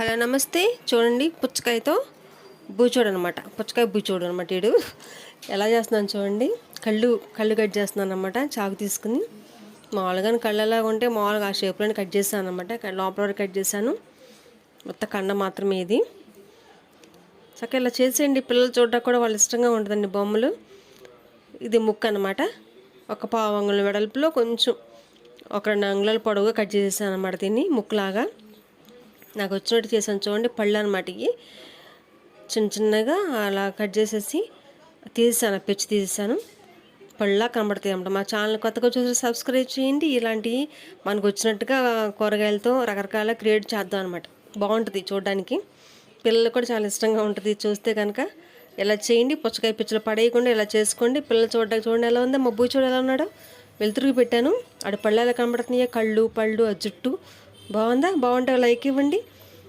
Hello నమస్తే. చూడండి పుచ్చకాయతో బూచోడు అనమాట. పుచ్చకాయ బూచోడు అనమాట. వీడు ఎలా చేస్తున్నాను చూడండి. కళ్ళు కట్ చేస్తున్నాను అనమాట. చాకు తీసుకుని మామూలుగా కళ్ళు ఎలాగ ఉంటే మామూలుగా ఆ షేప్లోనే కట్ చేశాను అనమాట. లోపల వరకు కట్ చేశాను. మొత్తం కండ మాత్రమే ఇది. చక్కగా ఇలా చేసేయండి. పిల్లలు చూడడానికి కూడా వాళ్ళు ఇష్టంగా ఉంటుందండి బొమ్మలు. ఇది ముక్క అనమాట. ఒక పావు అంగుళం వెడల్పులో కొంచెం ఒక 2 అంగుళాల పొడవుగా కట్ చేసేసాను అనమాట. దీన్ని ముక్కలాగా నాకు వచ్చినట్టు చేశాను చూడండి. పళ్ళు అనమాట. ఇవి చిన్న చిన్నగా అలా కట్ చేసేసి తీసేసాను. పెచ్చు తీసేసాను. పళ్ళ కనబడతాయి అన్నమాట. మా ఛానల్ కొత్తగా చూసి సబ్స్క్రైబ్ చేయండి. ఇలాంటివి మనకు వచ్చినట్టుగా కూరగాయలతో రకరకాల క్రియేట్ చేద్దాం అనమాట. బాగుంటుంది చూడడానికి. పిల్లలు కూడా చాలా ఇష్టంగా ఉంటుంది చూస్తే కనుక. ఇలా చేయండి. పుచ్చకాయ పిచ్చులు పడేయకుండా ఇలా చేసుకోండి. పిల్లలు చూడడానికి చూడండి ఎలా ఉందో. మా బూచోడు ఎలా ఉన్నాడో వెలుతురుకి పెట్టాను. ఆడ పళ్ళు ఎలా కనబడుతున్నాయో, పళ్ళు ఆ జుట్టు బాగుందా? బాగుంటే లైక్ ఇవ్వండి.